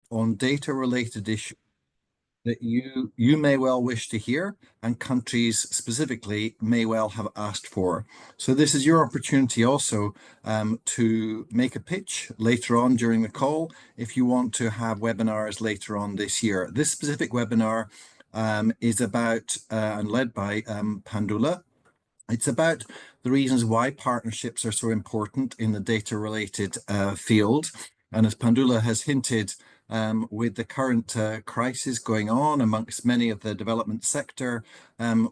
on data-related issues that you may well wish to hear and countries specifically may well have asked for. So this is your opportunity also to make a pitch later on during the call if you want to have webinars later on this year. This specific webinar is about and led by Pandula. It's about the reasons why partnerships are so important in the data-related field. And as Pandula has hinted, with the current crisis going on amongst many of the development sector,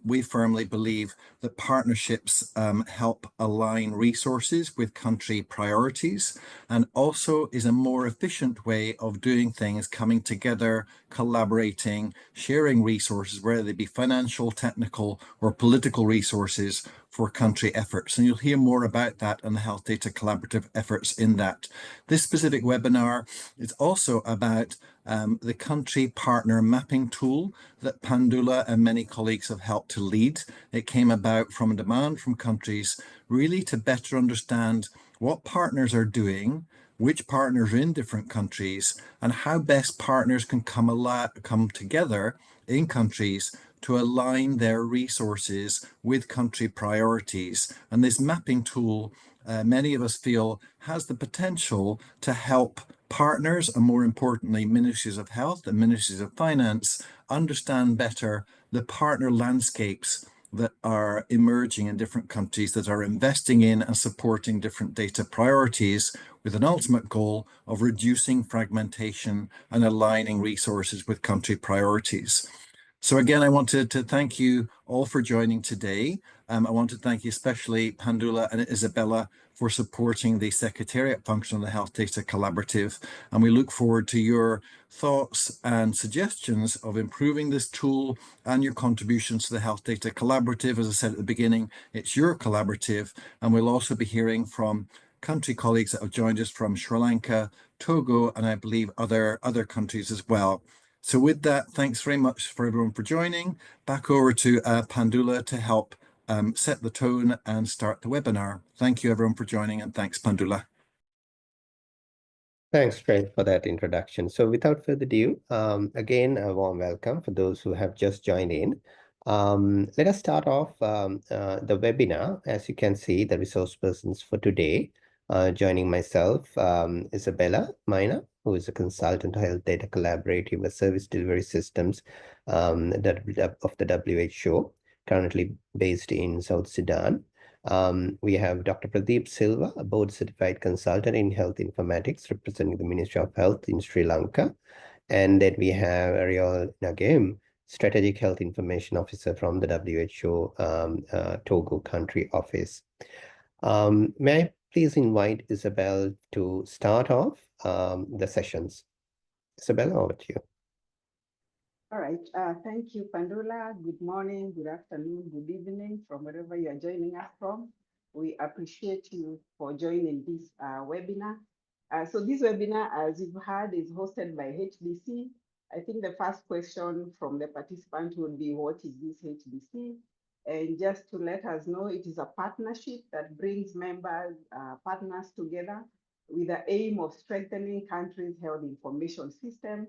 we firmly believe that partnerships help align resources with country priorities and also is a more efficient way of doing things, coming together, collaborating, sharing resources, whether they be financial, technical, or political resources for country efforts. And you'll hear more about that and the Health Data Collaborative efforts in that. This specific webinar is also about the country partner mapping tool that Pandula and many colleagues have helped to lead. It came about from a demand from countries really to better understand what partners are doing, which partners are in different countries, and how best partners can come together in countries to align their resources with country priorities. And this mapping tool, many of us feel, has the potential to help partners, and more importantly, ministries of health and ministries of finance, understand better the partner landscapes that are emerging in different countries that are investing in and supporting different data priorities with an ultimate goal of reducing fragmentation and aligning resources with country priorities. So again, I wanted to thank you all for joining today. I want to thank you especially Pandula and Isabella for supporting the Secretariat function of the Health Data Collaborative. And we look forward to your thoughts and suggestions of improving this tool and your contributions to the Health Data Collaborative. As I said at the beginning, it's your collaborative. And we'll also be hearing from country colleagues that have joined us from Sri Lanka, Togo, and I believe other countries as well. So with that, thanks very much for everyone for joining. Back over to Pandula to help set the tone and start the webinar. Thank you everyone for joining, and thanks Pandula. Thanks, Trent, for that introduction. So without further ado, again, a warm welcome for those who have just joined in. Let us start off the webinar. As you can see, the resource persons for today, joining myself, Isabella Mina, who is a consultant to Health Data Collaborative, a service delivery systems of the WHO, currently based in South Sudan. We have Dr. Pradeep Silva, a board-certified consultant in health informatics, representing the Ministry of Health in Sri Lanka. And then we have Ariel Nagem, Strategic Health Information Officer from the WHO Togo country office. May I please invite Isabel to start off the sessions. Isabel, over to you. All right. Thank you, Pandula. Good morning, good afternoon, good evening from wherever you are joining us from. We appreciate you for joining this webinar. So this webinar, as you've heard, is hosted by HDC. I think the first question from the participant would be, what is this HDC? And just to let us know, it is a partnership that brings members, partners together with the aim of strengthening countries' health information system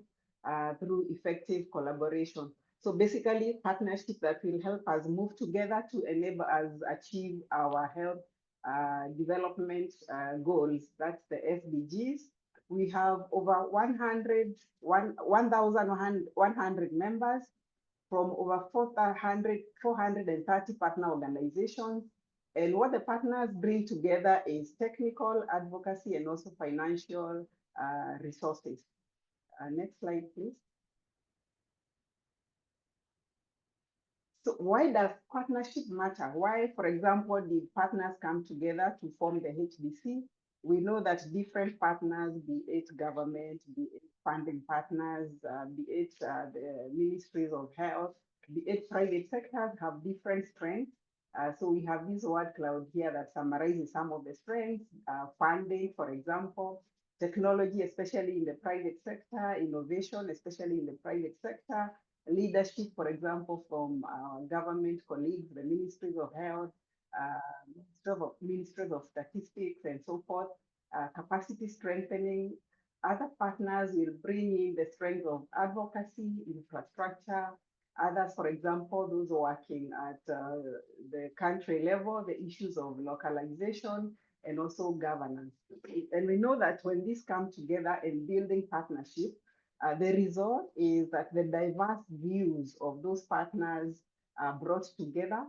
through effective collaboration. So basically, partnership that will help us move together to enable us achieve our health development goals. That's the SDGs. We have over 1,100 members from over 430 partner organizations. And what the partners bring together is technical advocacy and also financial resources. Next slide, please. So why does partnership matter? Why, for example, did partners come together to form the HDC? We know that different partners, be it government, be it funding partners, be it the ministries of health, be it private sectors, have different strengths. So we have this word cloud here that summarizes some of the strengths, funding, for example, technology, especially in the private sector, innovation, especially in the private sector, leadership, for example, from government colleagues, the ministries of health, ministries of statistics, and so forth, capacity strengthening, Other partners will bring in the strength of advocacy, infrastructure. Others, for example, those working at the country level, the issues of localization and also governance. And we know that when these come together in building partnership, the result is that the diverse views of those partners are brought together,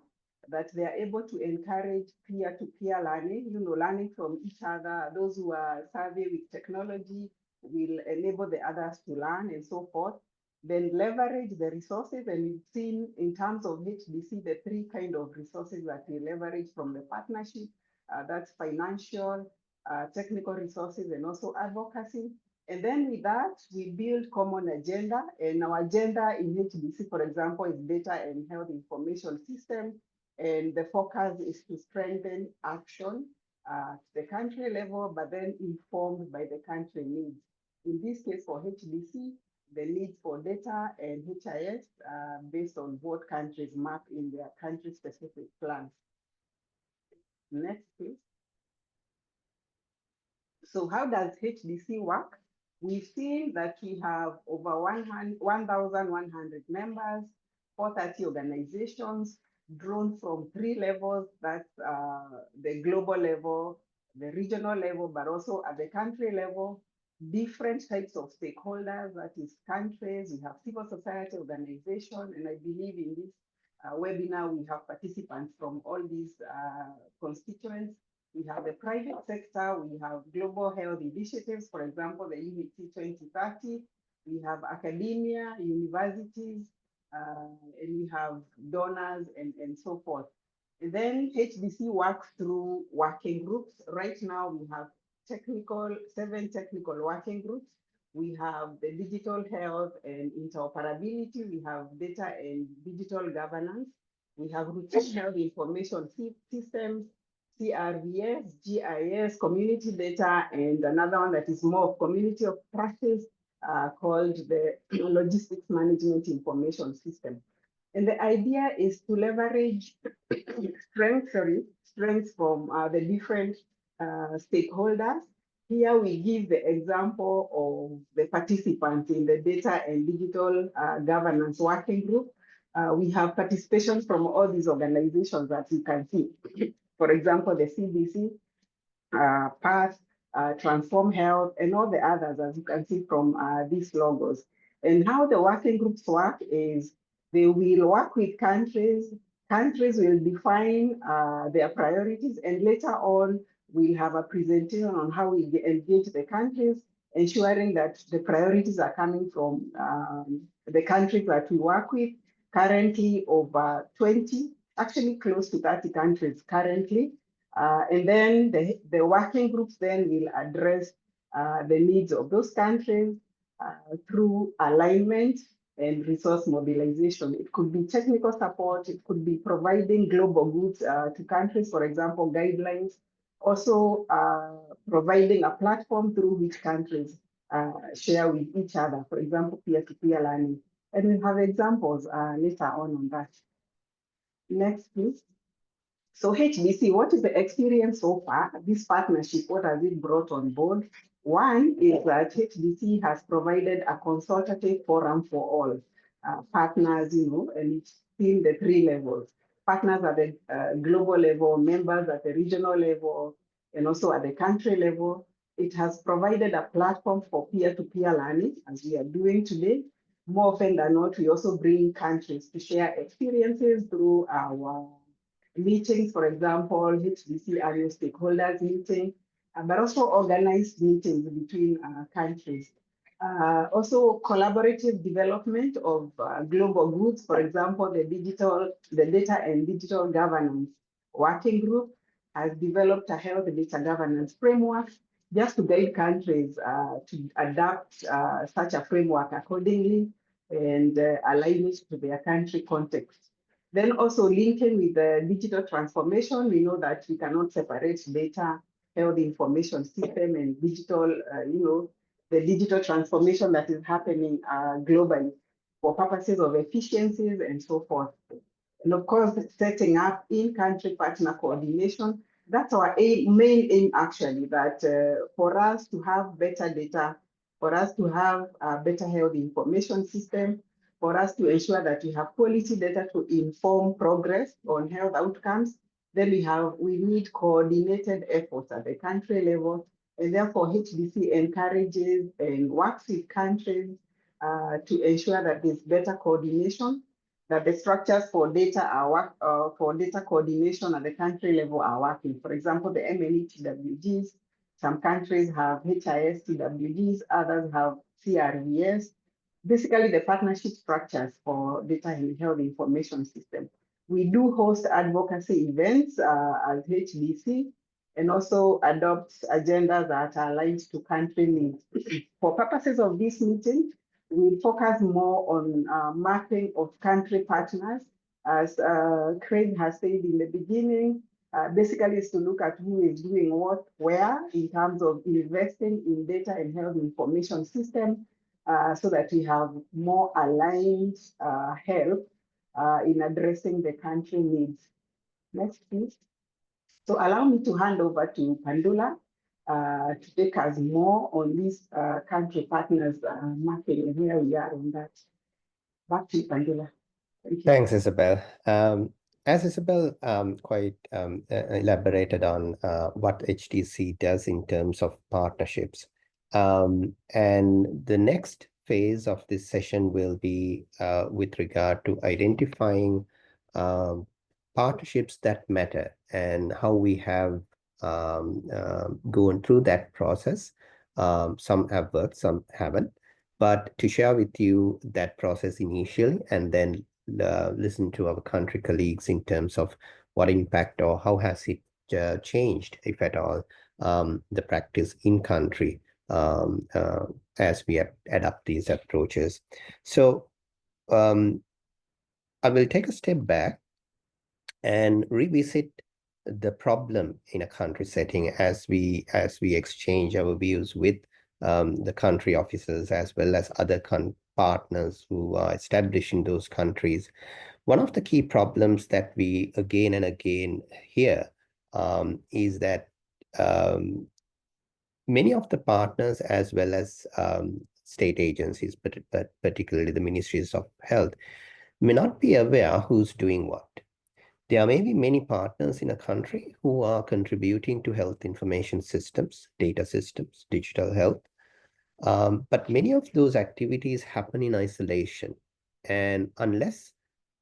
that they are able to encourage peer-to-peer learning, learning from each other. Those who are savvy with technology will enable the others to learn and so forth. Then leverage the resources, and we've seen in terms of HDC, the three kind of resources that we leverage from the partnership. That's financial, technical resources, and also advocacy. And then with that, we build common agenda. And our agenda in HDC, for example, is data and health information system. And the focus is to strengthen action at the country level, but then informed by the country needs. In this case, for HDC, the need for data and HIS based on what countries map in their country-specific plans. Next, please. So how does HDC work? We've seen that we have over 1,100 members, 430 organizations, drawn from three levels. That's the global level, the regional level, but also at the country level. Different types of stakeholders, that is countries, we have civil society organizations, and I believe in this webinar, we have participants from all these constituents. We have the private sector, we have global health initiatives, for example, the UNIT 2030. We have academia, universities, and we have donors and so forth. And then HDC works through working groups. Right now, we have 7 technical working groups. We have the digital health and interoperability. We have data and digital governance. We have routine health information systems, CRVS, GIS, community data, and another one that is more of community of practice called the logistics management information system. And the idea is to leverage strengths from the different stakeholders. Here we give the example of the participants in the data and digital governance working group. We have participation from all these organizations that you can see. For example, the CDC, PATH, Transform Health, and all the others, as you can see from these logos. And how the working groups work is they will work with countries. Countries will define their priorities, and later on, we'll have a presentation on how we engage the countries, ensuring that the priorities are coming from the countries that we work with. Currently, over 20, actually close to 30 countries currently. And then the working groups then will address the needs of those countries through alignment and resource mobilization. It could be technical support, it could be providing global goods to countries, for example, guidelines, also providing a platform through which countries share with each other, for example, peer-to-peer learning. And we have examples later on that. Next, please. So HDC, what is the experience so far? This partnership, what has it brought on board? One is that HDC has provided a consultative forum for all partners, and it's in the three levels. Partners at the global level, members at the regional level, and also at the country level. It has provided a platform for peer-to-peer learning, as we are doing today. More often than not, we also bring countries to share experiences through our meetings, for example, HDC annual stakeholders meeting, but also organized meetings between countries. Also collaborative development of global goods, for example, the data and digital governance working group has developed a health data governance framework just to guide countries to adapt such a framework accordingly and align it to their country context. Then also linking with the digital transformation, we know that we cannot separate data, health information system and digital, the digital transformation that is happening globally for purposes of efficiencies and so forth. And of course, setting up in-country partner coordination. That's our main aim actually, that for us to have better data for us to have a better health information system, for us to ensure that we have quality data to inform progress on health outcomes. Then we need coordinated efforts at the country level, and therefore HDC encourages and works with countries to ensure that there's better coordination, that the structures for data for data coordination at the country level are working. For example, the MNETWGs, some countries have HIS-TWGs, others have CRVS. Basically, the partnership structures for data and health information system. We do host advocacy events as HDC and also adopt agendas that are aligned to country needs. For purposes of this meeting, we focus more on mapping of country partners. As Craig has said in the beginning, basically is to look at who is doing what, where, in terms of investing in data and health information system, so that we have more aligned help in addressing the country needs. Next, please. So allow me to hand over to Pandula to take us more on these country partners mapping and where we are on that. Back to you, Pandula. Thank you. Thanks, Isabel. As Isabel quite elaborated on what HDC does in terms of partnerships. And the next phase of this session will be with regard to identifying partnerships that matter and how we have gone through that process. Some have worked, some haven't. But to share with you that process initially and then listen to our country colleagues in terms of what impact or how has it changed, if at all, the practice in country as we adapt these approaches. So I will take a step back and revisit the problem in a country setting as we exchange our views with the country officers as well as other partners who are established in those countries. One of the key problems that we again and again hear is that many of the partners as well as state agencies, but particularly the ministries of health, may not be aware who's doing what. There may be many partners in a country who are contributing to health information systems, data systems, digital health. But many of those activities happen in isolation. And unless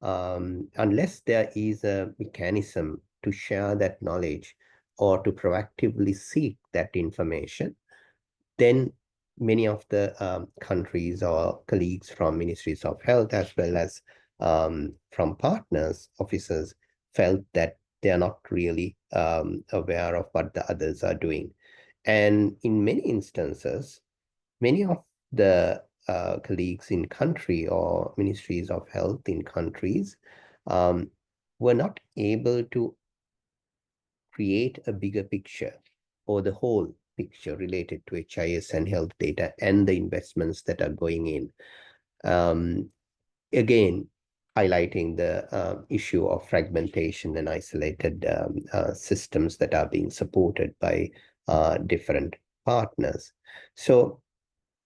there is a mechanism to share that knowledge or to proactively seek that information, then many of the countries or colleagues from ministries of health as well as from partners, officers, felt that they are not really aware of what the others are doing. And in many instances, many of the colleagues in country or ministries of health in countries were not able to create a bigger picture or the whole picture related to HIS and health data and the investments that are going in. Again, highlighting the issue of fragmentation and isolated systems that are being supported by different partners. So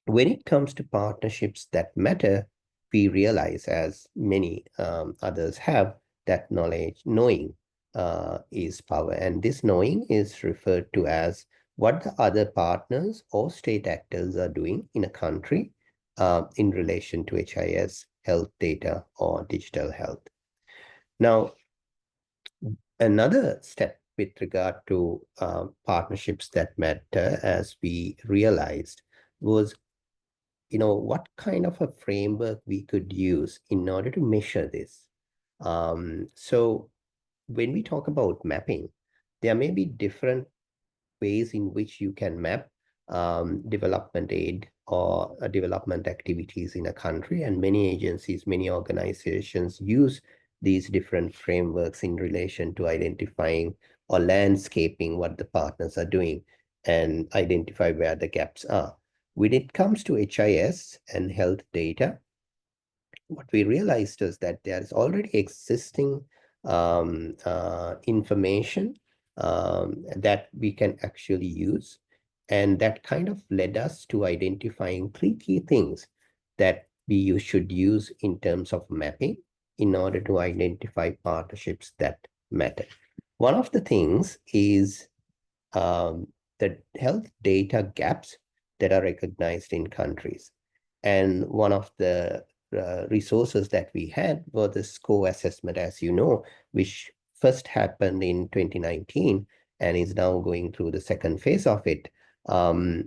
when it comes to partnerships that matter, we realize, as many others have, that knowing is power. And this knowing is referred to as what the other partners or state actors are doing in a country in relation to HIS, health data, or digital health. Now, another step with regard to partnerships that matter, as we realized, was what kind of a framework we could use in order to measure this. So when we talk about mapping, there may be different ways in which you can map development aid or development activities in a country. And many agencies, many organizations use these different frameworks in relation to identifying or landscaping what the partners are doing and identify where the gaps are. When it comes to HIS and health data, what we realized is that there is already existing information that we can actually use. And that kind of led us to identifying 3 key things that we should use in terms of mapping in order to identify partnerships that matter. One of the things is the health data gaps that are recognized in countries. And one of the resources that we had were the SCORE assessment, as you know, which first happened in 2019 and is now going through the second phase of it,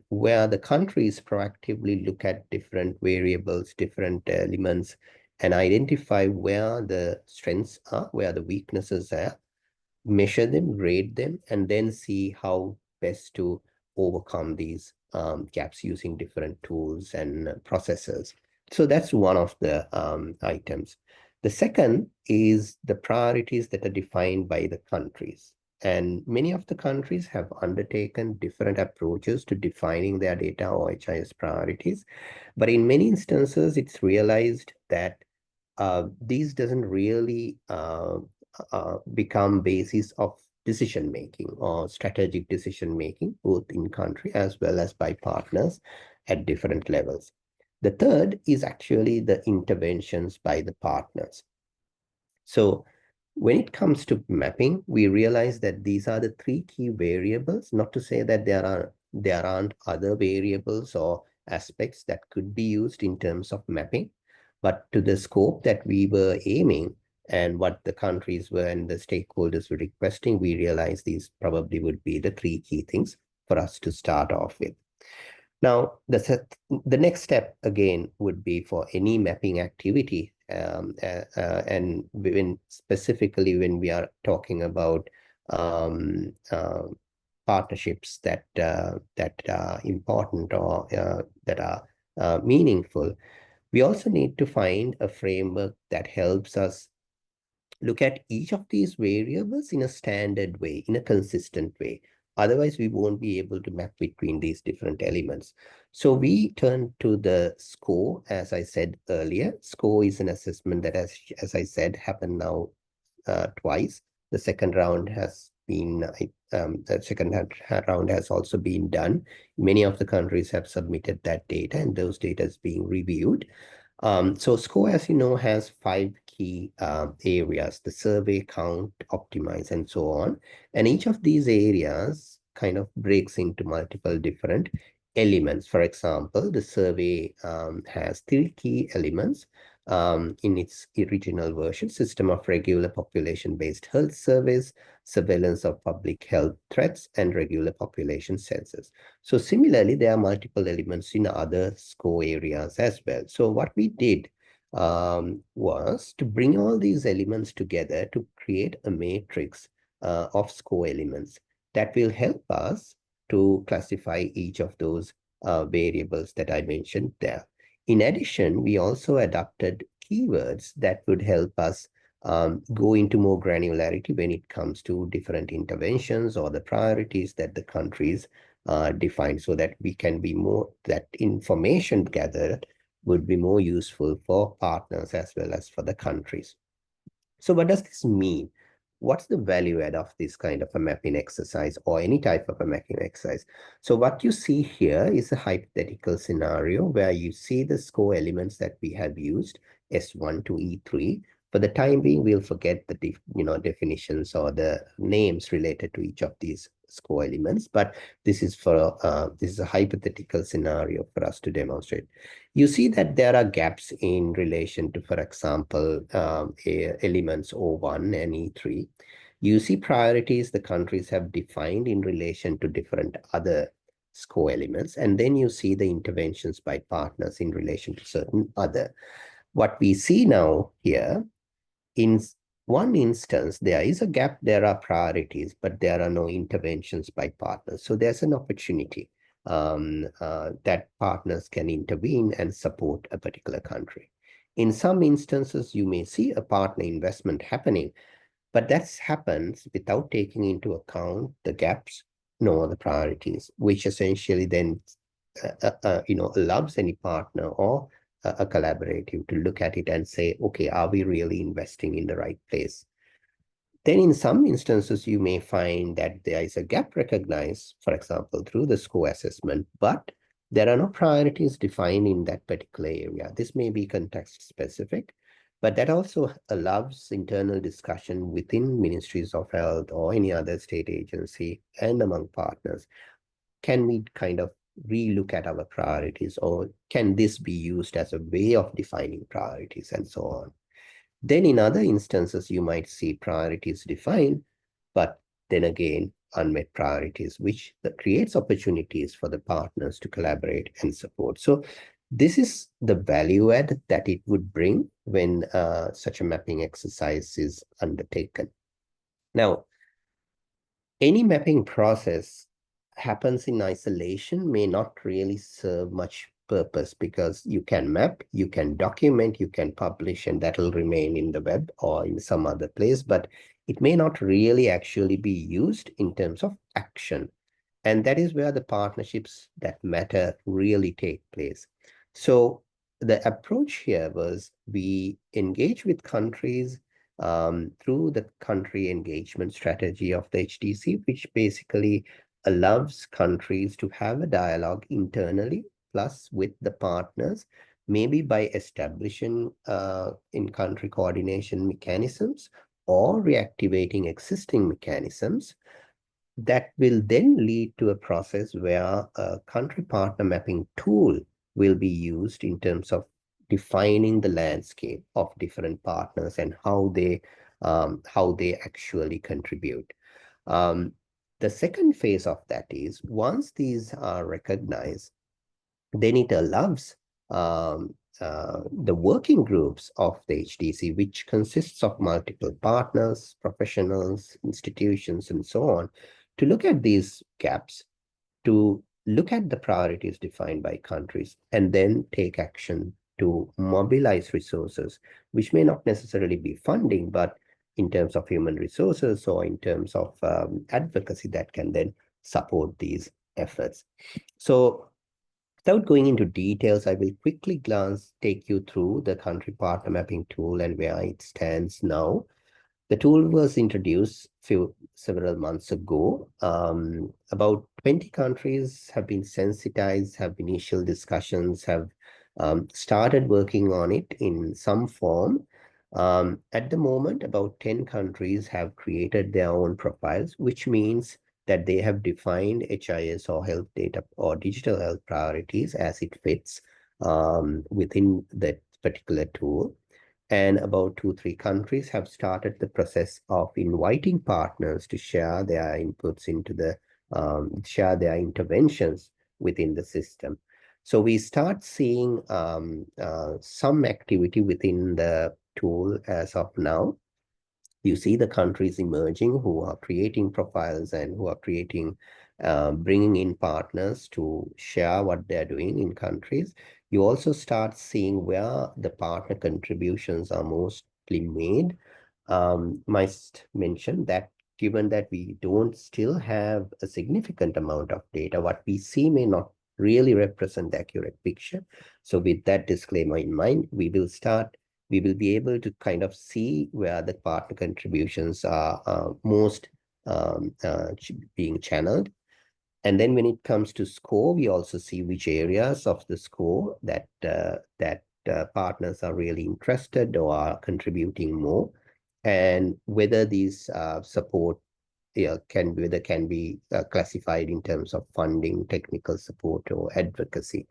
where the countries proactively look at different variables, different elements, and identify where the strengths are, where the weaknesses are, measure them, rate them, and then see how best to overcome these gaps using different tools and processes. So that's one of the items. The second is the priorities that are defined by the countries. And many of the countries have undertaken different approaches to defining their data or HIS priorities. But in many instances, it's realized that these doesn't really become basis of decision making or strategic decision making, both in country as well as by partners at different levels. The third is actually the interventions by the partners. So when it comes to mapping, we realize that these are the 3 key variables, not to say that there aren't other variables or aspects that could be used in terms of mapping, but to the scope that we were aiming and what the countries were and the stakeholders were requesting, we realized these probably would be the 3 key things for us to start off with. Now, the next step again would be for any mapping activity, and specifically when we are talking about partnerships that are important or that are meaningful, we also need to find a framework that helps us look at each of these variables in a standard way, in a consistent way. Otherwise, we won't be able to map between these different elements. So we turn to the SCORE, as I said earlier. SCORE is an assessment that, as I said, happened now twice. The second round has been, the second round has also been done. Many of the countries have submitted that data, and those data is being reviewed. So SCORE, as you know, has 5 key areas: the survey, count, optimize, and so on. And each of these areas kind of breaks into multiple different elements. For example, the survey has 3 key elements in its original version: system of regular population-based health surveys, surveillance of public health threats, and regular population census. So similarly, there are multiple elements in other SCORE areas as well. So what we did was to bring all these elements together to create a matrix of SCORE elements that will help us to classify each of those variables that I mentioned there. In addition, we also adopted keywords that would help us go into more granularity when it comes to different interventions or the priorities that the countries define, so that we can be more, that information gathered would be more useful for partners as well as for the countries. So what does this mean? What's the value add of this kind of a mapping exercise or any type of a mapping exercise? So what you see here is a hypothetical scenario where you see the SCORE elements that we have used, S1 to E3. For the time being, we'll forget the definitions or the names related to each of these SCORE elements, but this is a hypothetical scenario for us to demonstrate. You see that there are gaps in relation to, for example, elements O1 and E3. You see priorities the countries have defined in relation to different other SCORE elements, and then you see the interventions by partners in relation to certain other. What we see now here, in one instance, there is a gap, there are priorities, but there are no interventions by partners. So there's an opportunity that partners can intervene and support a particular country. In some instances, you may see a partner investment happening, but that happens without taking into account the gaps nor the priorities, which essentially then allows any partner or a collaborative to look at it and say, okay, are we really investing in the right place? Then in some instances, you may find that there is a gap recognized, for example, through the score assessment, but there are no priorities defined in that particular area. This may be context specific, but that also allows internal discussion within ministries of health or any other state agency and among partners. Can we kind of relook at our priorities, or can this be used as a way of defining priorities and so on? Then in other instances, you might see priorities defined, but then again, unmet priorities, which creates opportunities for the partners to collaborate and support. So this is the value add that it would bring when such a mapping exercise is undertaken. Now, any mapping process happens in isolation may not really serve much purpose, because you can map, you can document, you can publish, and that will remain in the web or in some other place, but it may not really actually be used in terms of action. And that is where the partnerships that matter really take place. So the approach here was we engage with countries through the country engagement strategy of the HDC, which basically allows countries to have a dialogue internally, plus with the partners, maybe by establishing in-country coordination mechanisms or reactivating existing mechanisms that will then lead to a process where a country partner mapping tool will be used in terms of defining the landscape of different partners and how they actually contribute. The second phase of that is, once these are recognized, then it allows the working groups of the HDC, which consists of multiple partners, professionals, institutions, and so on, to look at these gaps, to look at the priorities defined by countries, and then take action to mobilize resources, which may not necessarily be funding, but in terms of human resources or in terms of advocacy that can then support these efforts. So without going into details, I will quickly take you through the country partner mapping tool and where it stands now. The tool was introduced several months ago. About 20 countries have been sensitized, have initial discussions, have started working on it in some form. At the moment, about 10 countries have created their own profiles, which means that they have defined HIS or health data or digital health priorities as it fits within that particular tool. And about 2-3 countries have started the process of inviting partners to share their inputs into the, share their interventions within the system. So we start seeing some activity within the tool as of now. You see the countries emerging who are creating profiles and who are creating, bringing in partners to share what they're doing in countries. You also start seeing where the partner contributions are mostly made. Must mention that given that we don't still have a significant amount of data, what we see may not really represent the accurate picture. So with that disclaimer in mind, we will be able to kind of see where the partner contributions are most being channeled. And then when it comes to score, we also see which areas of the score that partners are really interested or are contributing more, and whether these support can be classified in terms of funding, technical support, or advocacy.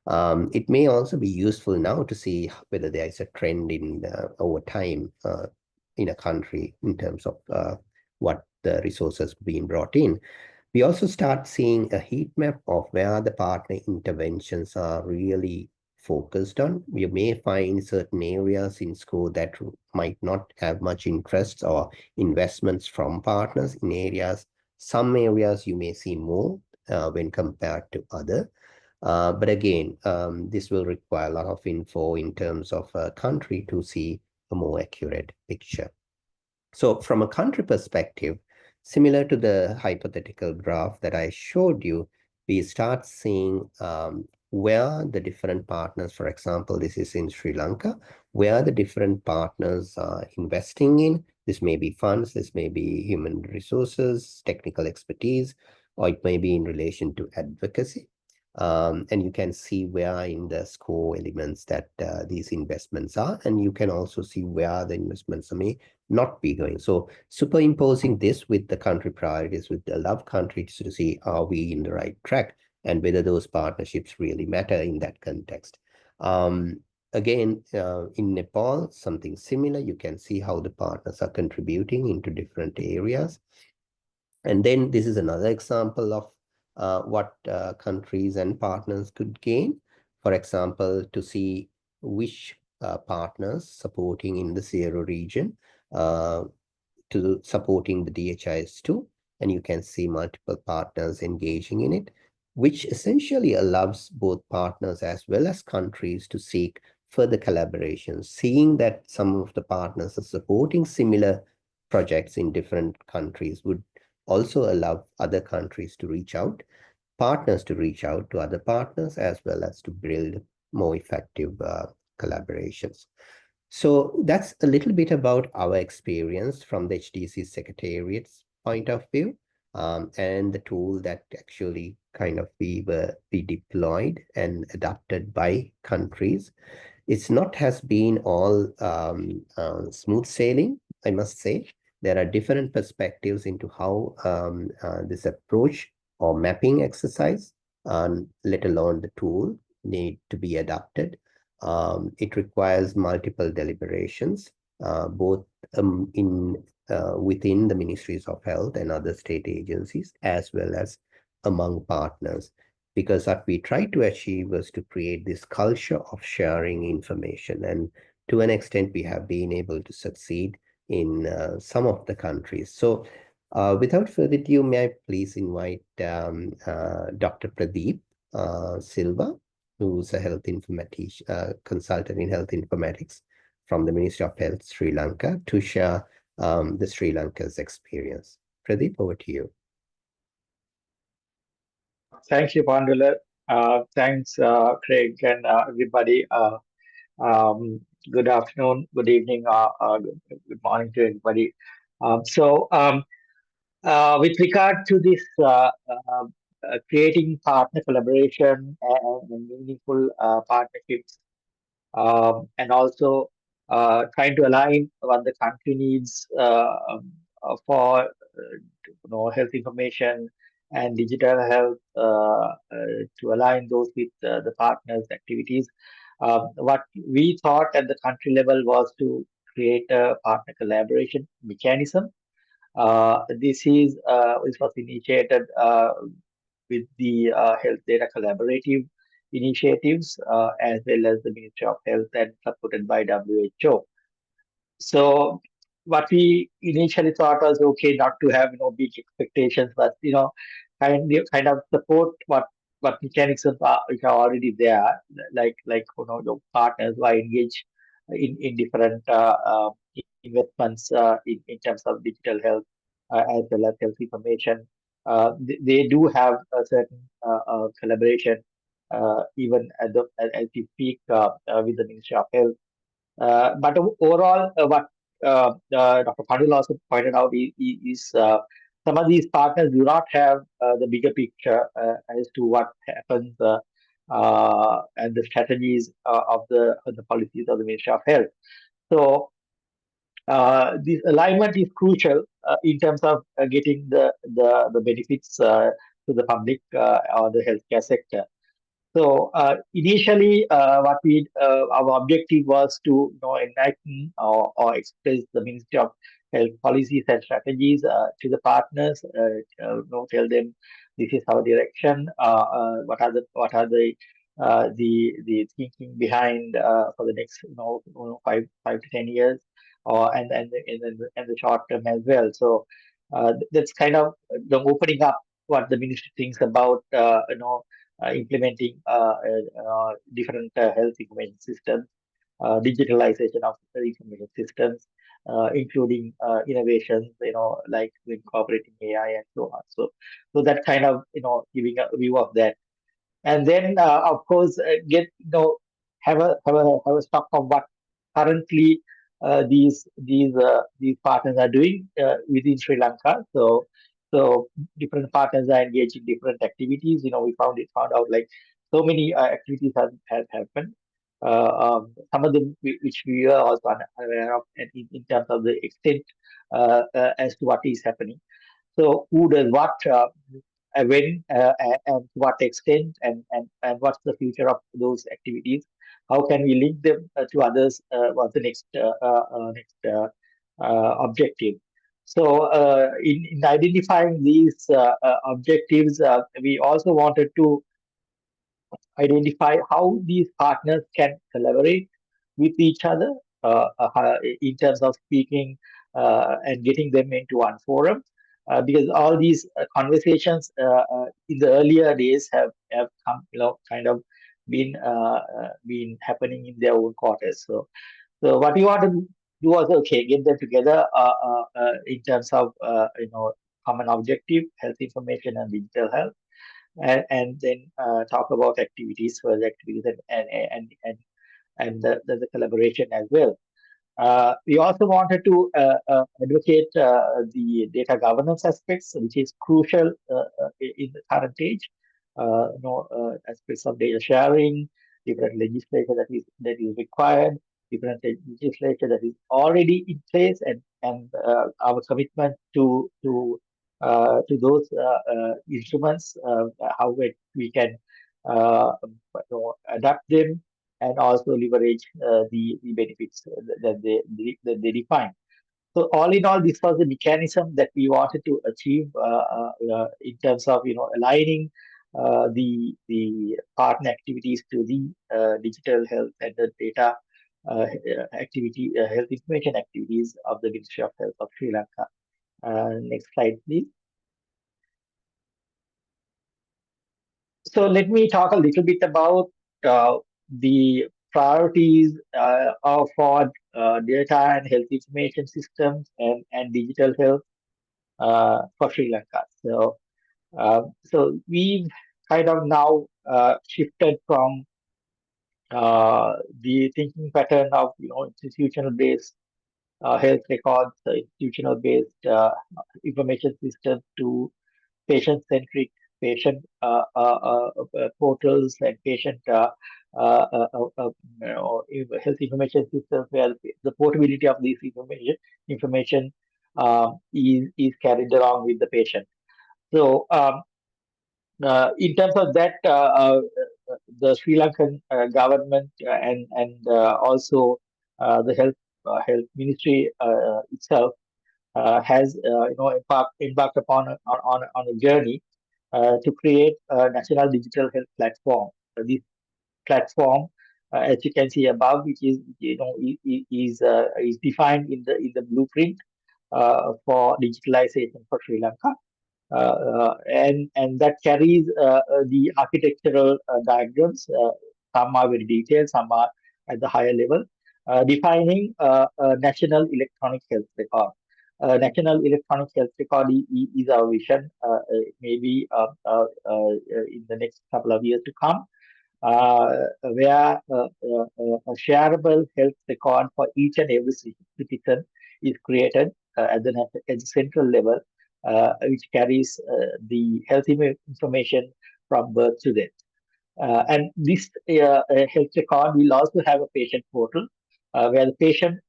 It may also be useful now to see whether there is a trend in over time in a country in terms of what the resources being brought in. We also start seeing a heat map of where the partner interventions are really focused on. You may find certain areas in score that might not have much interest or investments from partners in areas. Some areas you may see more when compared to other. But again, this will require a lot of info in terms of a country to see a more accurate picture. So from a country perspective, similar to the hypothetical graph that I showed you, we start seeing where the different partners, for example, this is in Sri Lanka, where the different partners are investing in, This may be funds, this may be human resources, technical expertise, or it may be in relation to advocacy. And you can see where in the score elements that these investments are, and you can also see where the investments may not be going. So superimposing this with the country priorities, with the love countries, to see are we in the right track and whether those partnerships really matter in that context. Again, in Nepal, something similar. You can see how the partners are contributing into different areas. And then this is another example of what countries and partners could gain. For example, to see which partners supporting in the Zero region to supporting the DHIS2, and you can see multiple partners engaging in it, which essentially allows both partners as well as countries to seek further collaboration, seeing that some of the partners are supporting similar projects in different countries would also allow other countries to reach out, partners to reach out to other partners, as well as to build more effective collaborations. So that's a little bit about our experience from the HDC Secretariat's point of view, and the tool that actually kind of we deployed and adopted by countries. It's not has been all smooth sailing, I must say. There are different perspectives into how this approach or mapping exercise, let alone the tool, need to be adapted. It requires multiple deliberations, both within the Ministries of Health and other state agencies, as well as among partners. Because what we tried to achieve was to create this culture of sharing information. And to an extent, we have been able to succeed in some of the countries. So without further ado, may I please invite Dr. Pradeep Silva, who's a health informatics consultant in health informatics from the Ministry of Health, Sri Lanka, to share the Sri Lanka's experience. Pradeep, over to you. Thank you, Pandula. Thanks, Craig, and everybody. Good afternoon, good evening, good morning to everybody. With regard to this creating partner collaboration and meaningful partnerships, and also trying to align what the country needs for health information and digital health, to align those with the partners' activities. What we thought at the country level was to create a partner collaboration mechanism. This was initiated with the Health Data Collaborative Initiatives, as well as the Ministry of Health and supported by WHO. So what we initially thought was okay, not to have big expectations, but kind of support what mechanisms are which are already there, like your partners who are engaged in different investments in terms of digital health as well as health information. They do have a certain collaboration even as we speak with the Ministry of Health. But overall, what Dr. Pandul also pointed out is some of these partners do not have the bigger picture as to what happens and the strategies of the policies of the Ministry of Health. So this alignment is crucial in terms of getting the benefits to the public or the healthcare sector. So initially, our objective was to enlighten or express the Ministry of Health policies and strategies to the partners. Tell them this is our direction. What are the thinking behind for the next 5 to 10 years, and the short term as well. So that's kind of the opening up what the ministry thinks about implementing different health information systems, digitalization of the information systems, including innovations, like incorporating AI and so on. So that kind of giving a view of that, and then of course have a stock of what currently these partners are doing within Sri Lanka. So different partners are engaged in different activities. We found out like so many activities have happened. Some of them which we are also unaware of, and in terms of the extent as to what is happening. So who does what, when, and to what extent, and what's the future of those activities? How can we link them to others? What's the next objective? So in identifying these objectives, we also wanted to identify how these partners can collaborate with each other in terms of speaking and getting them into one forum. Because all these conversations in the earlier days have come, kind of been happening in their own quarters. So what we want to do was, okay, get them together in terms of common objective, health information and digital health, and then talk about activities, further activities, and the collaboration as well. We also wanted to advocate the data governance aspects, which is crucial in the current age. Aspects of data sharing, different legislation that is required, different legislation that is already in place, and our commitment to those instruments, how we can adapt them and also leverage the benefits that they define. So all in all, this was the mechanism that we wanted to achieve in terms of aligning the partner activities to the digital health and the data health information activities of the Ministry of Health of Sri Lanka. Next slide, please. So let me talk a little bit about the priorities for data and health information systems and digital health for Sri Lanka. So we've kind of now shifted from the thinking pattern of institutional-based health records, institutional-based information systems to patient-centric patient portals and patient health information systems, where the portability of these information is carried along with the patient. So in terms of that, the Sri Lankan government and also the health ministry itself has embarked upon on a journey to create a national digital health platform. This platform, as you can see above, which is is defined in the blueprint for digitalization for Sri Lanka. And that carries the architectural diagrams. Some are very detailed, some are at the higher level, defining a national electronic health record. National electronic health record is our vision, maybe in the next couple of years to come, where a shareable health record for each and every citizen is created at the central level, which carries the health information from birth to death. And this health record will also have a patient portal, where the patient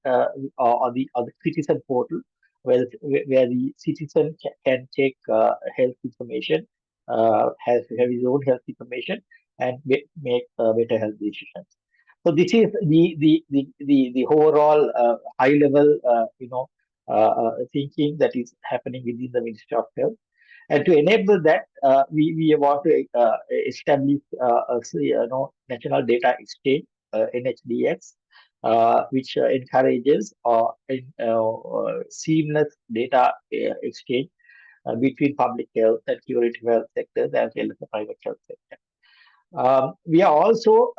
or the citizen portal, where the citizen can take health information, have his own health information, and make better health decisions. So this is the overall high level thinking that is happening within the Ministry of Health. And to enable that, we want to establish a national data exchange, NHDX, which encourages seamless data exchange between public health and curative health sectors as well as the private health sector. We are also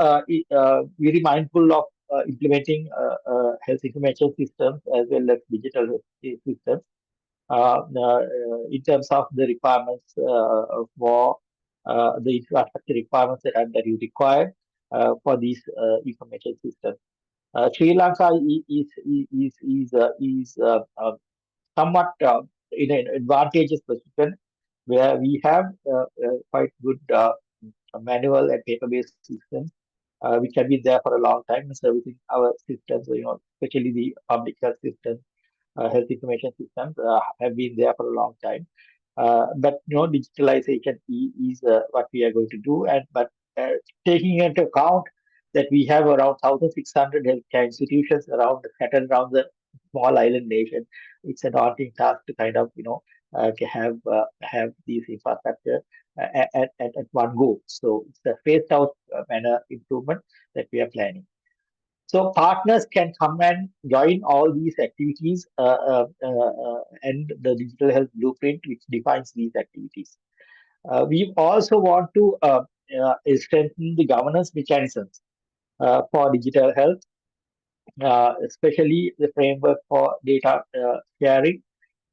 very mindful of implementing health information systems as well as digital health systems in terms of the requirements for the infrastructure requirements that is required for these information systems. Sri Lanka is somewhat in an advantageous position where we have quite good manual and paper-based systems which have been there for a long time and servicing our systems, especially the public health systems, health information systems have been there for a long time. But digitalization is what we are going to do, and but taking into account that we have around 1,600 healthcare institutions scattered around the small island nation, it's a daunting task to kind of have these infrastructure at one go. So it's a phased out manner improvement that we are planning. So partners can come and join all these activities and the digital health blueprint, which defines these activities. We also want to strengthen the governance mechanisms for digital health, especially the framework for data sharing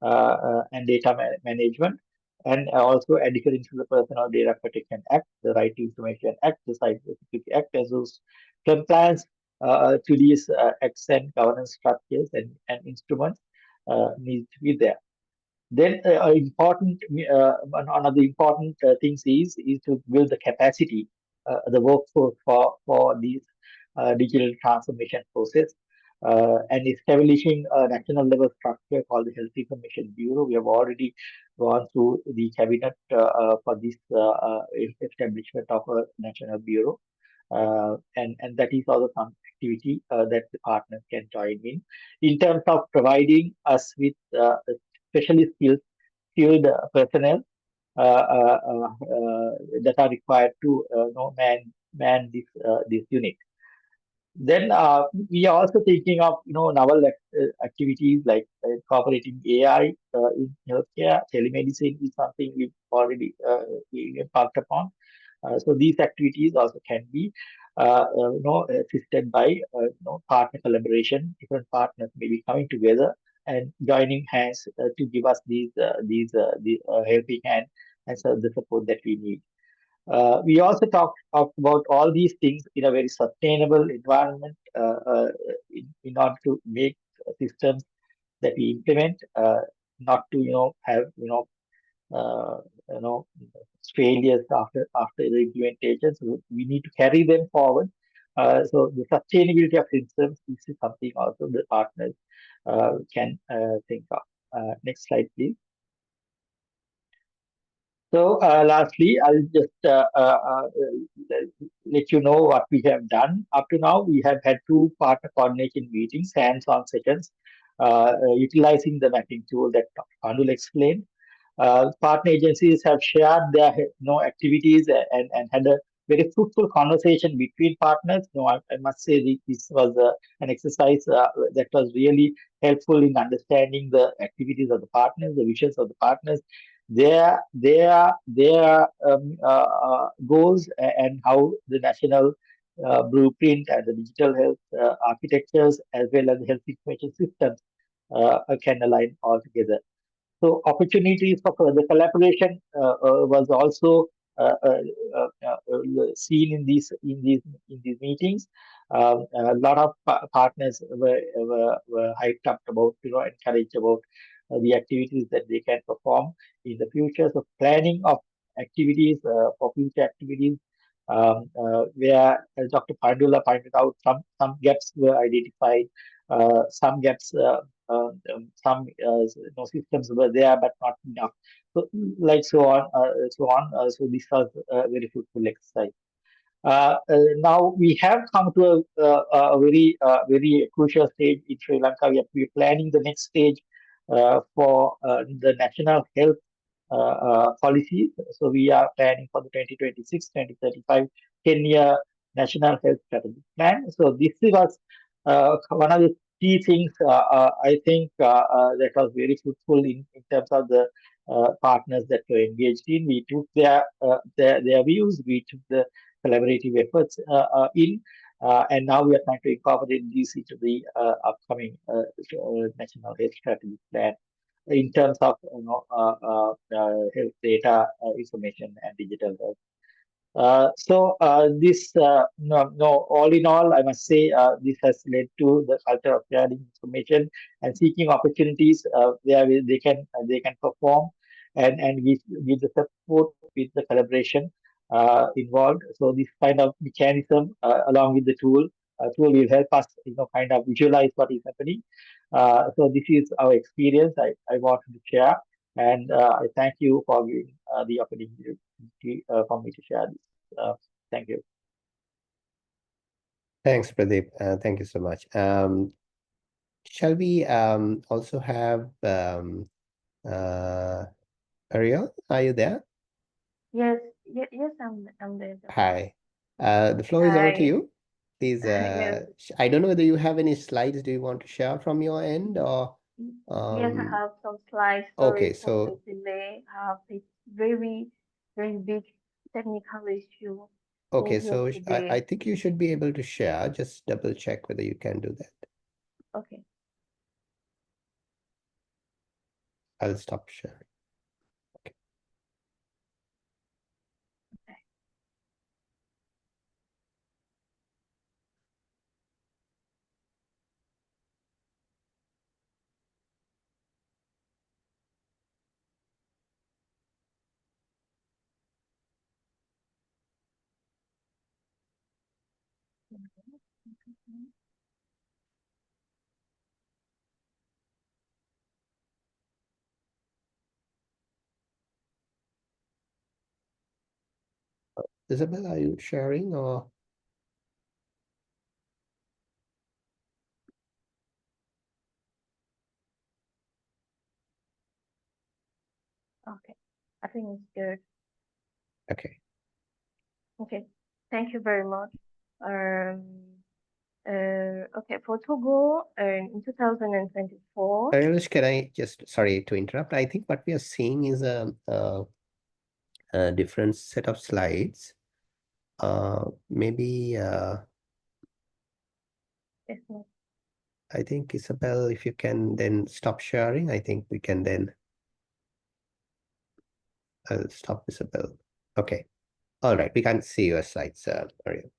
and data management, and also adhering to the Personal Data Protection Act, the Right to Information Act, the Cybersecurity Act, as those compliance to these acts and governance structures and instruments needs to be there. Then one of the important things is to build the capacity, the workforce for these digital transformation process, and establishing a national level structure called the Health Information Bureau. We have already gone through the cabinet for this establishment of a national bureau, and that is also some activity that the partners can join in terms of providing us with specially skilled personnel that are required to man this unit. Then we are also thinking of novel activities like incorporating AI in healthcare. Telemedicine is something we've already embarked upon. So these activities also can be assisted by partner collaboration. Different partners may be coming together and joining hands to give us these helping hand and the support that we need. We also talked about all these things in a very sustainable environment in order to make systems that we implement not to have uh, you know failures after the implementation. So we need to carry them forward. So the sustainability of systems is something also the partners can think of. Next slide, please. So lastly, I'll just let you know what we have done. Up to now, we have had 2 partner coordination meetings, hands-on sessions, utilizing the mapping tool that Pandul explained. Partner agencies have shared their activities and had a very fruitful conversation between partners. I must say this was an exercise that was really helpful in understanding the activities of the partners, the visions of the partners, their goals, and how the national blueprint and the digital health architectures as well as the health information systems can align all together. So opportunities for further collaboration was also seen in these meetings. A lot of partners were hyped up about, encouraged about the activities that they can perform in the future. So planning of activities for future activities, where as Dr. Pandula pointed out, some gaps were identified, some gaps. Some systems were there but not enough, so like so on. So this was a very fruitful exercise. Now we have come to a very crucial stage in Sri Lanka. We are planning the next stage for the national health policies. So we are planning for the 2026-2035 10-year national health strategy plan. So this was one of the key things I think that was very fruitful in terms of the partners that were engaged in. We took their views, we took the collaborative efforts and now we are trying to incorporate these into the upcoming national health strategy plan in terms of health data information and digital health. All in all, I must say this has led to the culture of sharing information and seeking opportunities where they can perform and with the support with the collaboration involved. So this kind of mechanism along with the tool will help us kind of visualize what is happening. So this is our experience I wanted to share, and I thank you for giving the opportunity for me to share this. Thank you. Thanks, Pradeep. Thank you so much. Shall we also have Ariel? Are you there? Yes, yes, I'm there. Hi. The floor is over to Hi. you. Please, Yes. I don't know whether you have any slides. Do you want to share from your end or? Yes, I have some slides. Okay, Sorry for so the delay. I have a very, very big technical issue okay, in here so I today. think you should be able to share. Just double check whether you can do that. Okay. I'll stop sharing. Isabel, are you sharing or? Okay. I think it's good. Okay. Okay. Thank you very much. Okay, for Togo, in 2024. Arielish, can I just, sorry to interrupt. I think what we are seeing is a different set of slides. Maybe Yes, ma'am. I think Isabel, if you can then stop sharing, I think we can then. I'll stop Isabel. Okay. All right. We can see your slides, Ariel.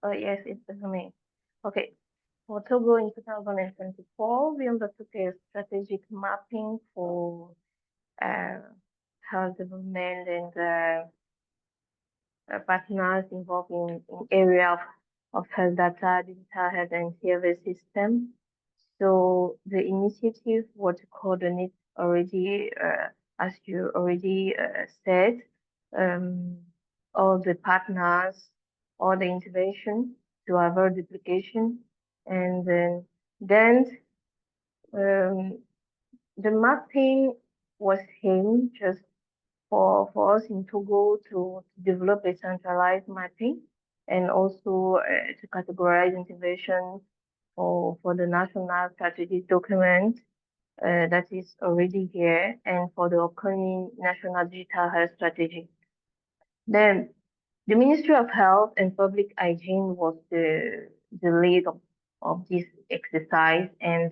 Oh, yes, it's for me. Okay. For Togo in 2024, we undertook a strategic mapping for health development and partners involved in area of health data, digital health and service system. So the initiative was to coordinate already, as you already said, all the partners, all the intervention to avoid duplication, and then the mapping was aimed just for us in Togo to develop a centralized mapping and also to categorize intervention for the national strategic document that is already here and for the upcoming national digital health strategy. Then the Ministry of Health and Public Hygiene was the lead of this exercise, and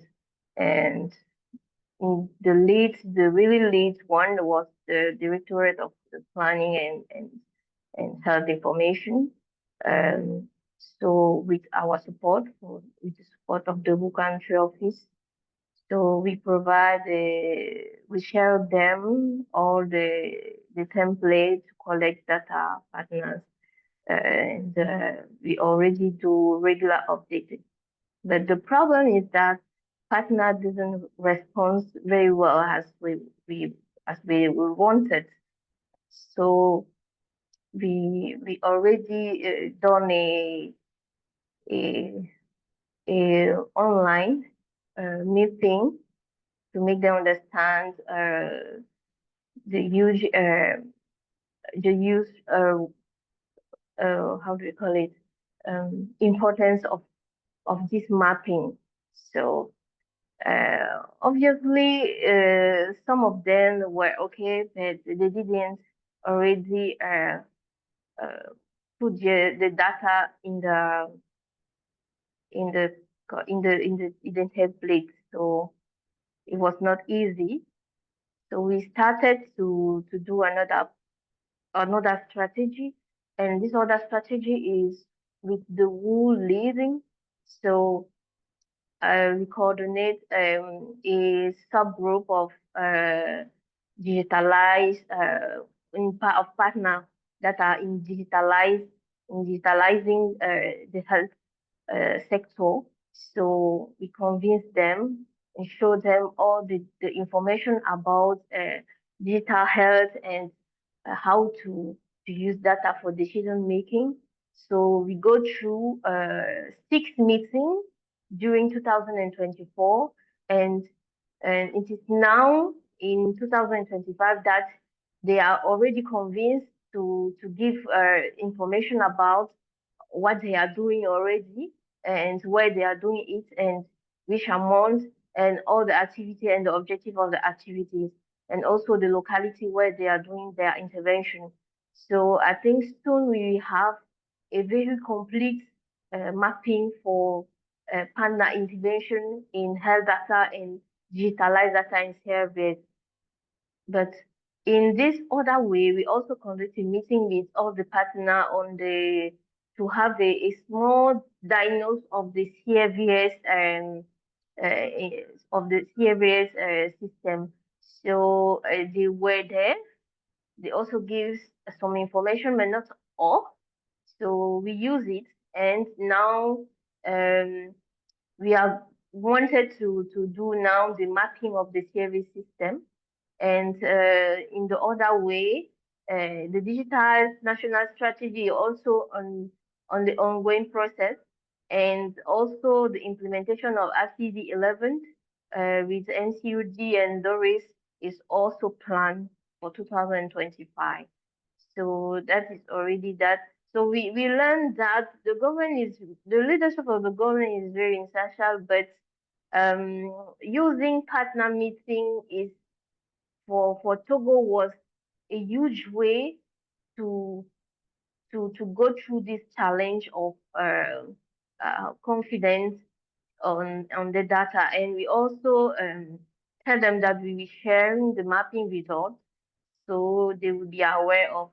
the really lead one was the Directorate of the Planning and Health Information. So with our support, with the support of the Book Country Office, so we provide, we share them all the templates to collect data partners, and we already do regular updating. But the problem is that partner doesn't respond very well as we wanted. So we already done a online meeting to make them understand the use how do you call it, importance of this mapping. So obviously some of them were okay, but they didn't already put the data in the template, so it was not easy. So we started to do another strategy And this other strategy is with the WU leading. So we coordinate a subgroup of digitalized of partners that are in digitalizing the health sector. So we convince them and show them all the information about digital health and how to use data for decision making. So we go through 6 meetings during 2024, and it is now in 2025 that they are already convinced to give information about what they are doing already and where they are doing it and which amount and all the activity and the objective of the activities and also the locality where they are doing their intervention. So I think soon we will have a very complete mapping for partner intervention in health data and digitalized data and service. But in this other way, we also conduct a meeting with all the partner on the to have a small diagnose of the CVS system. So they were there. They also give some information, but not all. So we use it, and now we have wanted to do now the mapping of the service system. And in the other way, the digital national strategy also on the ongoing process, and also the implementation of RCD 11 with NCUD and DORIS is also planned for 2025. So that is already that. So we learned that the leadership of the government is very essential, but using partner meeting is for Togo was a huge way to go through this challenge of confidence on the data. And we also tell them that we will be sharing the mapping results, so they will be aware of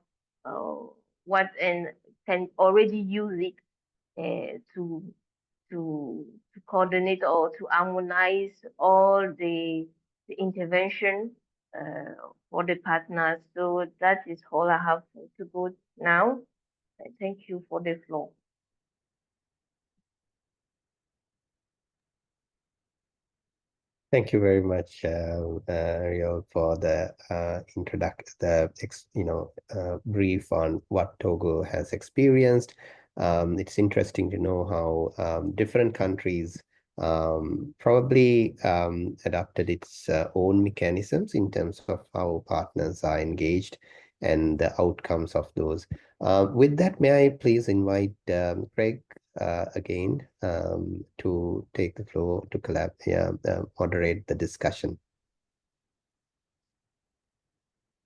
what and can already use it to coordinate or to harmonize all the intervention for the partners. So that is all I have to go now. Thank you for the floor. Thank you very much, Ariel, for the brief on what Togo has experienced. It's interesting to know how different countries probably adopted its own mechanisms in terms of how partners are engaged and the outcomes of those. With that, may I please invite Craig again to take the floor to moderate the discussion.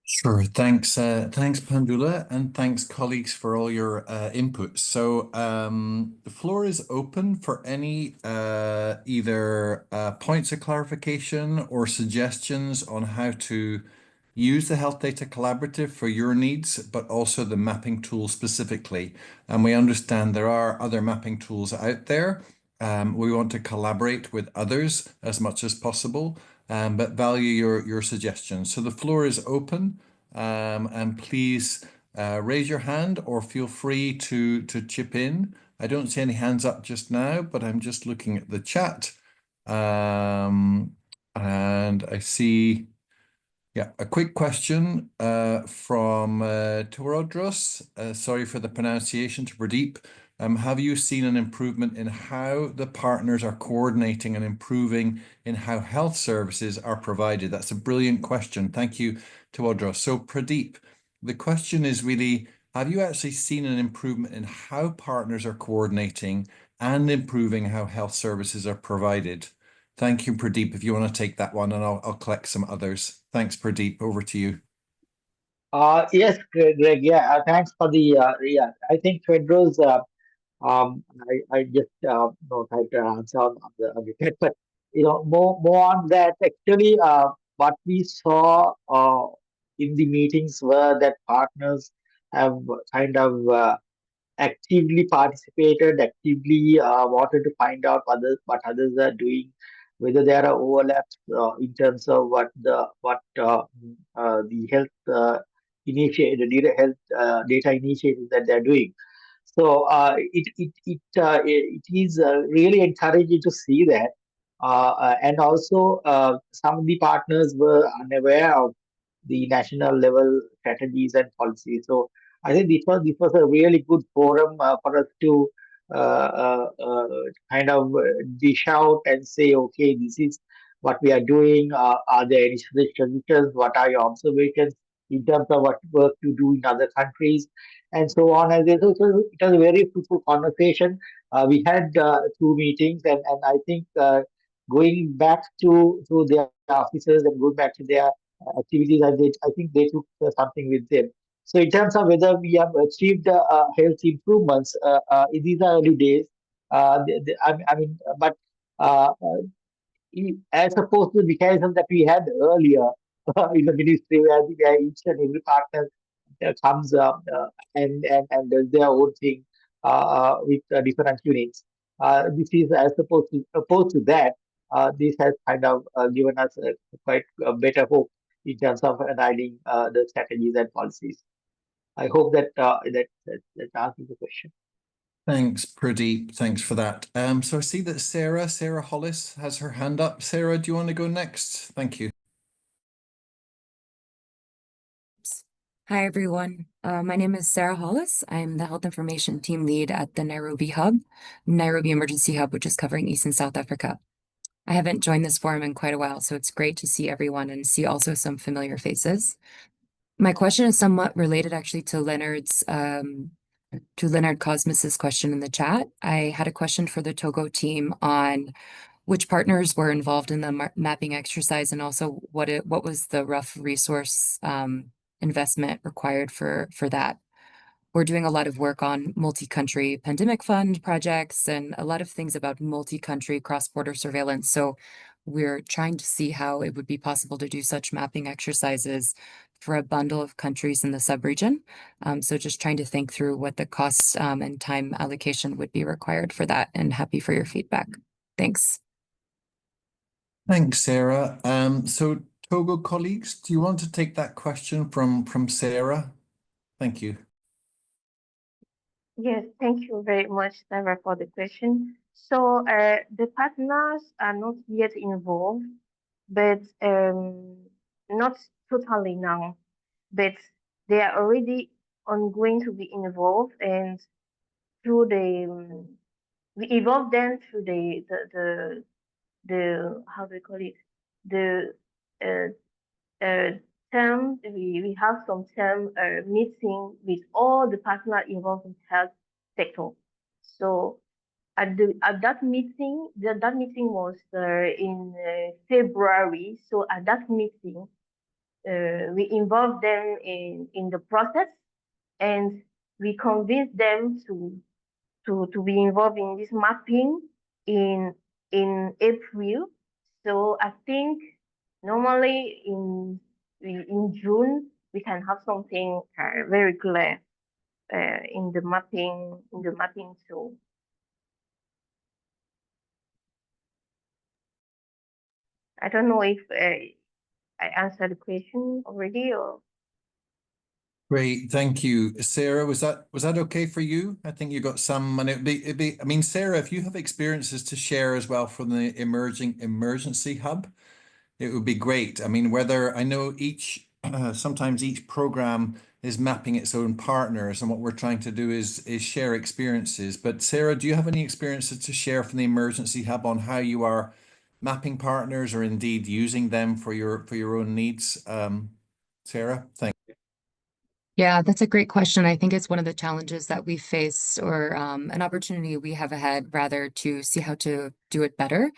Sure. Thanks, Pandula, and thanks, colleagues, for all your input. So the floor is open for any either points of clarification or suggestions on how to use the Health Data Collaborative for your needs, but also the mapping tool specifically. And we understand there are other mapping tools out there. We want to collaborate with others as much as possible, but value your suggestions. So the floor is open, and please raise your hand or feel free to chip in. I don't see any hands up just now, but I'm just looking at the chat. And I see, yeah, a quick question from Tewodros. Sorry for the pronunciation, to Pradeep. Have you seen an improvement in how the partners are coordinating and improving in how health services are provided? That's a brilliant question. Thank you, Tewodros. So Pradeep, the question is really, have you actually seen an improvement in how partners are coordinating and improving how health services are provided? Thank you, Pradeep. If you want to take that one, and I'll collect some others. Thanks, Pradeep. Over to you. Yes, Greg. Yeah, thanks for the I think Pedro's. I just tried to answer on the chat, but more on that. Actually, what we saw in the meetings were that partners have kind of actively participated, actively wanted to find out what others are doing, whether there are overlaps in terms of the data initiatives that they're doing. So it is really encouraging to see that, and also some of the partners were unaware of the national level strategies and policies. So I think this was a really good forum for us to kind of dish out and say, okay, this is what we are doing. Are there any suggestions? What are your observations in terms of what work you do in other countries, and so on? And this also, it was a very fruitful conversation. We had 2 meetings, and I think going back to their offices and going back to their activities, I think they took something with them. So in terms of whether we have achieved health improvements, these are early days. I mean, but uh, uh, as opposed to the mechanism that we had earlier in the ministry, where each and every partner comes and does their own thing with different units. This is as opposed to that. This has kind of given us quite a better hope in terms of aligning the strategies and policies. I hope that answers the question. Thanks, Pradeep. Thanks for that. So I see that Sarah Hollis has her hand up. Sarah, do you want to go next? Thank you. Hi, everyone. My name is Sarah Hollis. I'm the Health Information Team Lead at the Nairobi Emergency Hub, which is covering East and South Africa. I haven't joined this forum in quite a while, so it's great to see everyone and see also some familiar faces. My question is somewhat related actually to Leonard Cosmos's question in the chat. I had a question for the Togo team on which partners were involved in the mapping exercise, and also what was the rough resource investment required for that. We're doing a lot of work on multi-country pandemic fund projects and a lot of things about multi-country cross-border surveillance. So we're trying to see how it would be possible to do such mapping exercises for a bundle of countries in the sub-region. So just trying to think through what the costs and time allocation would be required for that, and happy for your feedback. Thanks. Thanks, Sarah. So Togo colleagues, do you want to take that question from Sarah? Thank you. Yes, thank you very much, Sarah, for the question. So the partners are not yet involved, but not totally now, but they are already going to be involved, and through we involve them through the how do we call it, the term, we have some term meeting with all the partners involved in health sector. So at that meeting, that meeting was in February. So at that meeting, we involved them in the process, and we convinced them to be involved in this mapping in April. So I think normally in June we can have something very clear in the mapping tool. I don't know if I answered the question already, or. Great, thank you, Sarah. Was that okay for you? I think you got some, and it'd be. I mean, Sarah, if you have experiences to share as well from the emerging emergency hub, it would be great. I mean, whether I know sometimes each program is mapping its own partners, and what we're trying to do is share experiences. But Sarah, do you have any experiences to share from the emergency hub on how you are mapping partners, or indeed using them for your own needs? Sarah, thank you. Yeah, that's a great question. I think it's one of the challenges that we face, or an opportunity we have ahead, rather, to see how to do it better.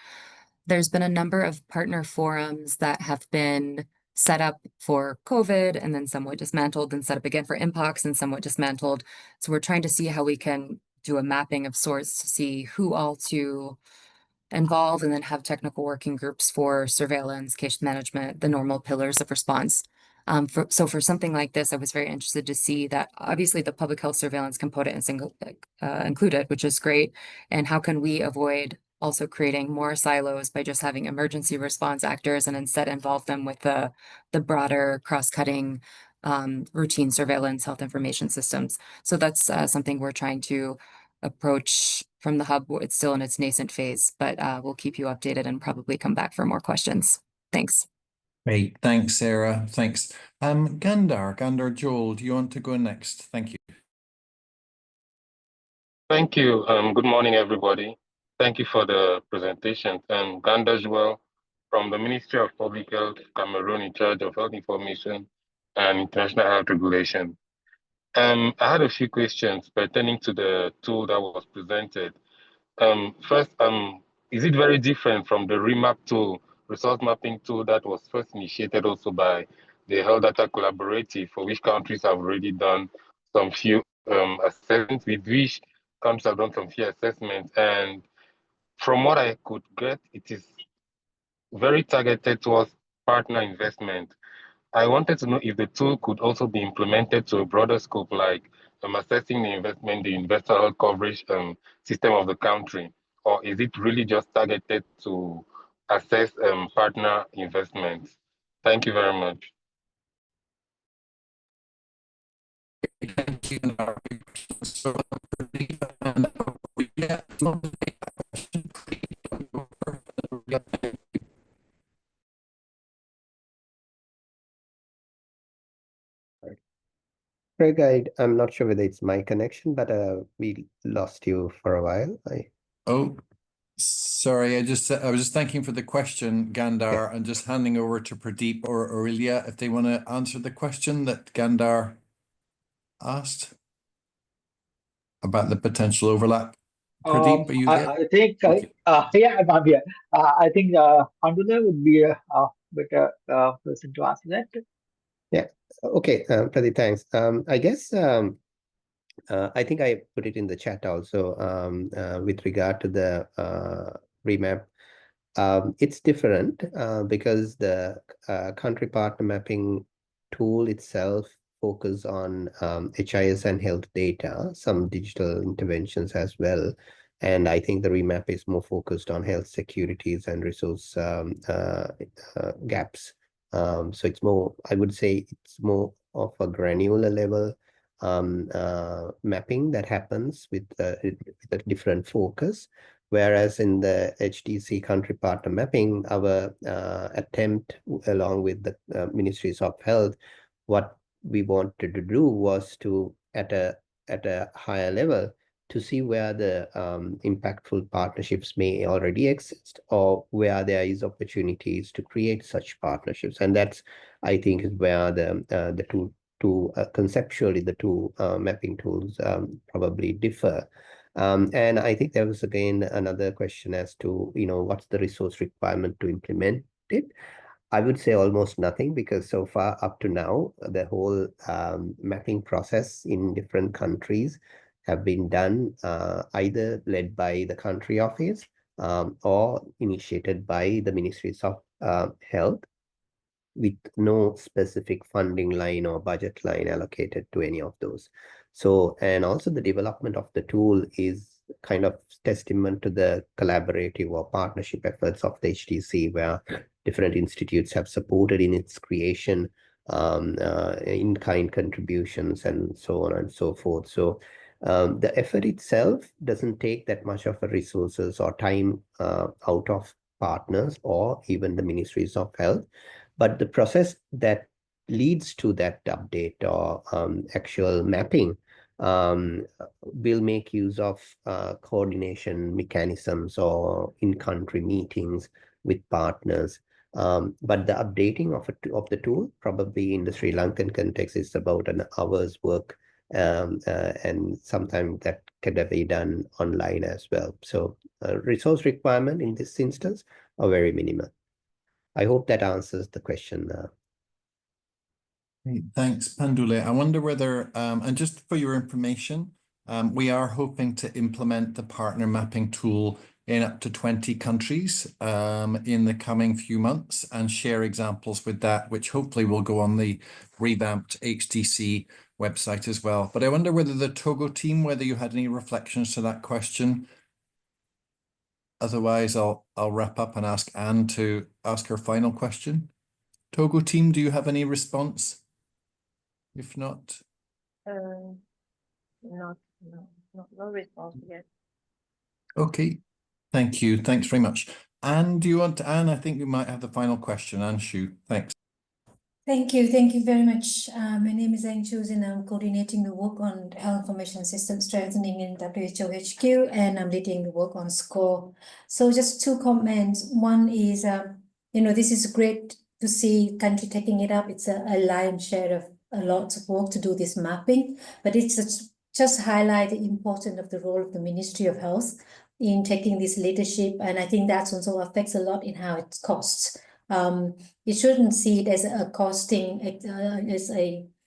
There's been a number of partner forums that have been set up for COVID and then somewhat dismantled, and set up again for Mpox and somewhat dismantled. So we're trying to see how we can do a mapping of sorts to see who all to involve, and then have technical working groups for surveillance, case management, the normal pillars of response. So for something like this, I was very interested to see that obviously the public health surveillance component is included, which is great. And how can we avoid also creating more silos by just having emergency response actors and instead involve them with the broader cross-cutting routine surveillance health information systems. So that's something we're trying to approach from the hub. It's still in its nascent phase, but we'll keep you updated and probably come back for more questions. Thanks. Great. Thanks, Sarah. Thanks. Gandar Joel, do you want to go next? Thank you. Thank you. Good morning, everybody. Thank you for the presentation. Gandar Joel from the Ministry of Public Health, Cameroon, in charge of health information and international health regulation. I had a few questions pertaining to the tool that was presented. First, is it very different from the REMAP tool, resource mapping tool that was first initiated also by the Health Data Collaborative, for which countries have already done some few assessments, with which countries have done some few assessments? And from what I could get, it is very targeted towards partner investment. I wanted to know if the tool could also be implemented to a broader scope, like assessing the investment, the investor health coverage system of the country, or is it really just targeted to assess partner investments? Thank you very much. Thank you. So, Craig, I'm not sure whether it's my connection, but we lost you for a while. Oh, sorry. I was just thanking for the question, Gandar, and just handing over to Pradeep or Aurelia if they want to answer the question that Gandar asked about the potential overlap. Pradeep, are you there? I think, Okay. yeah, I'm here. I think Pandula would be a better person to answer that. Yeah. Okay, Pradeep, thanks. I guess I think I put it in the chat also with regard to the remap. It's different because the country partner mapping tool itself focus on HIS and health data, some digital interventions as well. And I think the remap is more focused on health securities and resource gaps. So it's more, I would say it's more of a granular level mapping that happens with a different focus. Whereas in the HDC country partner mapping, our attempt along with the ministries of health, what we wanted to do was to at a higher level to see where the impactful partnerships may already exist or where there is opportunities to create such partnerships. And that's, I think, is where the two conceptually the two mapping tools probably differ. And I think there was again another question as to, what's the resource requirement to implement it? I would say almost nothing, because so far up to now, the whole mapping process in different countries have been done either led by the country office or initiated by the ministries of health, with no specific funding line or budget line allocated to any of those. So, and also the development of the tool is kind of testament to the collaborative or partnership efforts of the HDC, where different institutes have supported in its creation, in-kind contributions and so on and so forth. So the effort itself doesn't take that much of a resources or time out of partners or even the ministries of health. But the process that leads to that update or actual mapping will make use of coordination mechanisms or in-country meetings with partners. But the updating of the tool, probably in the Sri Lankan context, is about an hour's work, and sometimes that can be done online as well. So resource requirement in this instance are very minimal. I hope that answers the question. Thanks, Pandule. I wonder whether, and just for your information, we are hoping to implement the partner mapping tool in up to 20 countries in the coming few months and share examples with that, which hopefully will go on the revamped HDC website as well. But I wonder whether the Togo team, whether you had any reflections to that question. Otherwise, I'll wrap up and ask Anne to ask her final question. Togo team, do you have any response? If not, No response yet. okay. Thank you. Thanks very much. Anne, do you want to, Anne, I think you might have the final question. Anne Shu, thanks. Thank you. Thank you very much. My name is Anh Chu and I'm coordinating the work on health information system strengthening in WHO HQ, and I'm leading the work on SCORE. So just two comments. One is, this is great to see country taking it up. It's a lion's share of a lot of work to do this mapping, but it's just highlight the importance of the role of the Ministry of Health in taking this leadership. And I think that also affects a lot in how it costs. You shouldn't see it as a costing, as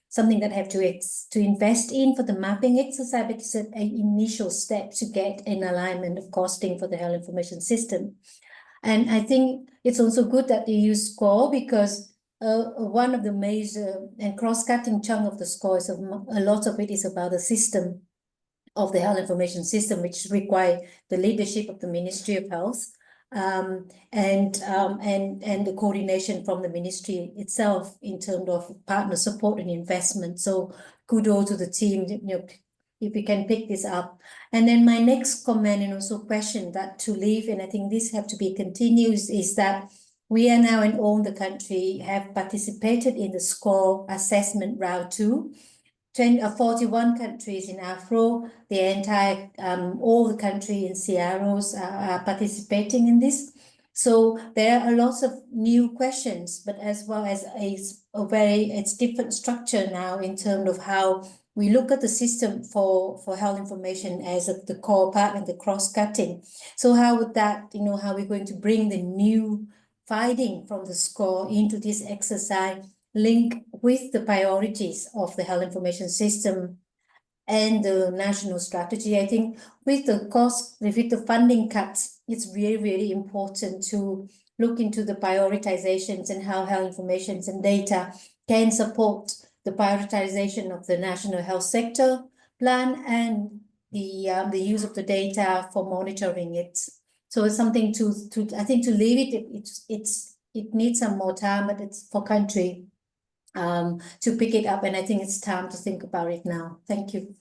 something that have to invest in for the mapping exercise, but it's an initial step to get an alignment of costing for the health information system. And I think it's also good that they use SCORE, because one of the major and cross-cutting chunk of the SCORE is a lot of it is about the system of the health information system, which require the leadership of the Ministry of Health. And the coordination from the ministry itself in terms of partner support and investment. So kudos to the team, if we can pick this up. And then my next comment and also question that to leave, and I think this have to be continuous, is that we are now in all the country have participated in the SCORE assessment round 2. 41 countries in Afro, the entire, all the country in CROs are participating in this. So there are lots of new questions, but as well as it's different structure now in terms of how we look at the system for health information as the core part and the cross-cutting. So how would that, how we're going to bring the new finding from the SCORE into this exercise, link with the priorities of the health information system and the national strategy. I think with the funding cuts, it's really, really important to look into the prioritizations and how health information and data can support the prioritization of the national health sector plan and the use of the data for monitoring it. So it's something to I think to leave it needs some more time, but it's for country to pick it up, and I think it's time to think about it now. Thank you.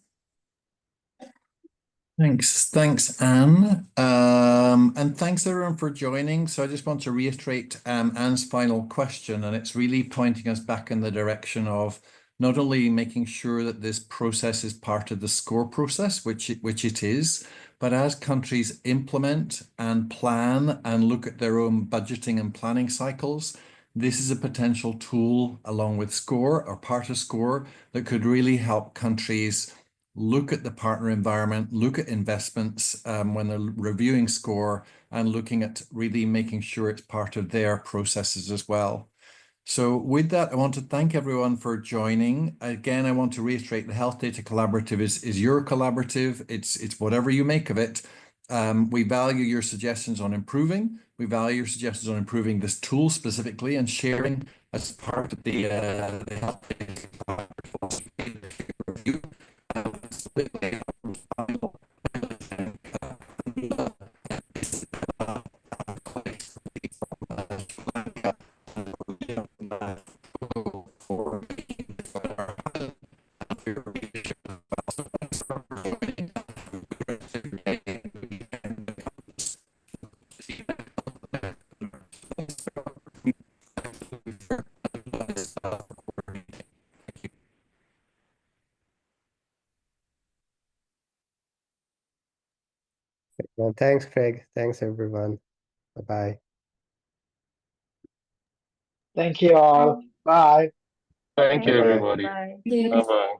Thanks, Anne. And thanks everyone for joining. So I just want to reiterate Anne's final question, and it's really pointing us back in the direction of not only making sure that this process is part of the SCORE process, which it is, but as countries implement and plan and look at their own budgeting and planning cycles, this is a potential tool along with SCORE or part of SCORE that could really help countries look at the partner environment, look at investments when they're reviewing SCORE and looking at really making sure it's part of their processes as well. So with that, I want to thank everyone for joining. Again, I want to reiterate the Health Data Collaborative is your collaborative. It's whatever you make of it. We value your suggestions on improving. We value your suggestions on improving this tool specifically and sharing as part of the Health Data Collaborative review. Well, thanks, Craig. Thanks, everyone. Bye-bye. Thank you all. Bye. Thank you, Bye-bye. everybody. Bye. Bye-bye.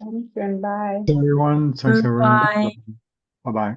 Thank you and bye. Everyone. Thanks, everyone. Goodbye. Bye-bye.